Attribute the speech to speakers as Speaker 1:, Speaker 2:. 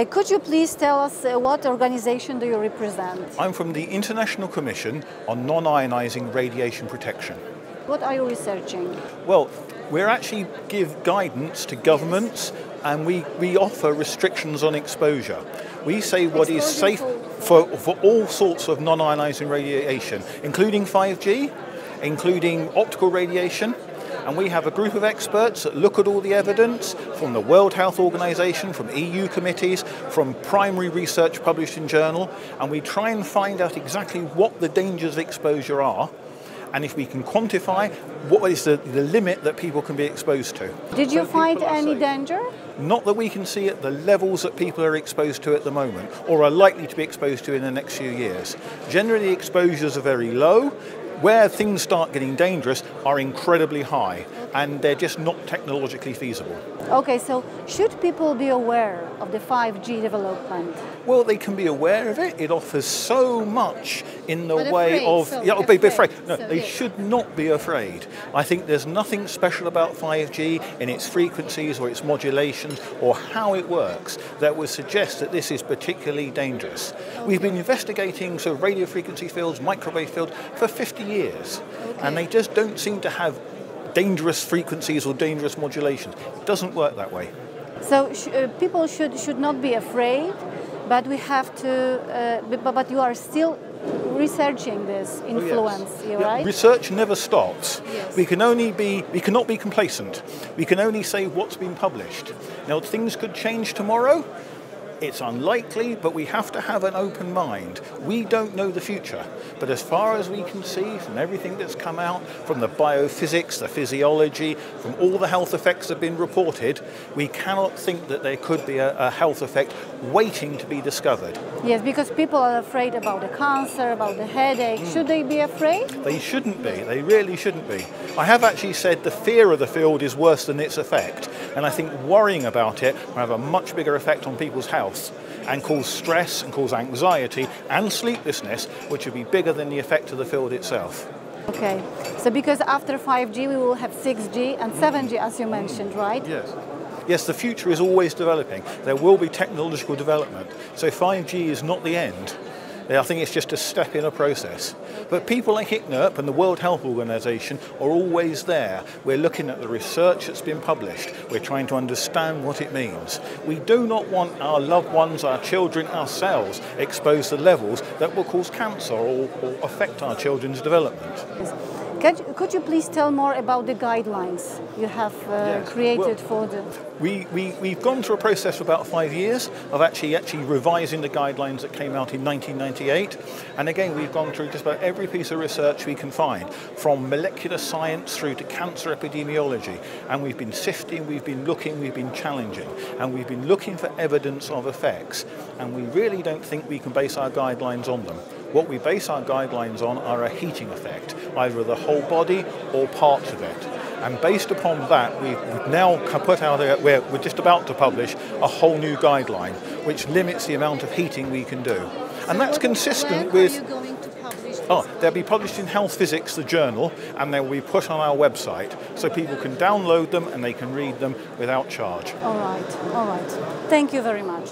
Speaker 1: Could you please tell us what organization do you represent?
Speaker 2: I'm from the International Commission on Non-Ionizing Radiation Protection.
Speaker 1: What are you researching?
Speaker 2: Well, we actually give guidance to governments, and we offer restrictions on exposure. We say what is safe for all sorts of non-ionizing radiation, including 5G, including optical radiation. And we have a group of experts that look at all the evidence from the World Health Organization, from EU committees, from primary research published in journal, and we try and find out exactly what the dangers of exposure are, and if we can quantify what is the limit that people can be exposed to.
Speaker 1: Did you find any danger?
Speaker 2: Not that we can see at the levels that people are exposed to at the moment, or are likely to be exposed to in the next few years. Generally, exposures are very low. Where things start getting dangerous are incredibly high, and they're just not technologically feasible.
Speaker 1: Okay, so should people be aware of the 5G development?
Speaker 2: Well, they can be aware of it. It offers so much in the way of... Be afraid. No, they should not be afraid. I think there's nothing special about 5G in its frequencies or its modulations or how it works that would suggest that this is particularly dangerous. Okay. We've been investigating sort of radio frequency fields, microwave fields for 50 years, and they just don't seem to have dangerous frequencies or dangerous modulations. It doesn't work that way.
Speaker 1: So people should not be afraid, but we have to. But you are still researching this influence, right?
Speaker 2: Research never stops.
Speaker 1: Yes.
Speaker 2: We cannot be complacent. We can only say what's been published. Now, things could change tomorrow. It's unlikely, but we have to have an open mind. We don't know the future, but as far as we can see from everything that's come out, from the biophysics, the physiology, from all the health effects that have been reported, we cannot think that there could be a health effect waiting to be discovered.
Speaker 1: Yes, because people are afraid about the cancer, about the headache. Should they be afraid?
Speaker 2: They shouldn't be. They really shouldn't be. I have actually said the fear of the field is worse than its effect, and I think worrying about it will have a much bigger effect on people's health and cause stress and cause anxiety and sleeplessness, which would be bigger than the effect of the field itself.
Speaker 1: Okay, so because after 5G we will have 6G and 7G, as you mentioned, right?
Speaker 2: Yes. Yes, the future is always developing. There will be technological development. So 5G is not the end. I think it's just a step in a process. But people like ICNIRP and the World Health Organization are always there. We're looking at the research that's been published. We're trying to understand what it means. We do not want our loved ones, our children, ourselves exposed to levels that will cause cancer or affect our children's development.
Speaker 1: Could you please tell more about the guidelines you have created for the...
Speaker 2: We've gone through a process for about 5 years of actually revising the guidelines that came out in 1998. And again, we've gone through just about every piece of research we can find, from molecular science through to cancer epidemiology. And we've been sifting, we've been looking, we've been challenging, and we've been looking for evidence of effects. And we really don't think we can base our guidelines on them. What we base our guidelines on are a heating effect, either of the whole body or parts of it. And based upon that, we've now put out, we're just about to publish a whole new guideline, which limits the amount of heating we can do. And that's consistent with...
Speaker 1: When are you going to publish this?
Speaker 2: Oh, they'll be published in Health Physics, the journal, and they will be put on our website, so people can download them and they can read them without charge.
Speaker 1: All right, all right. Thank you very much.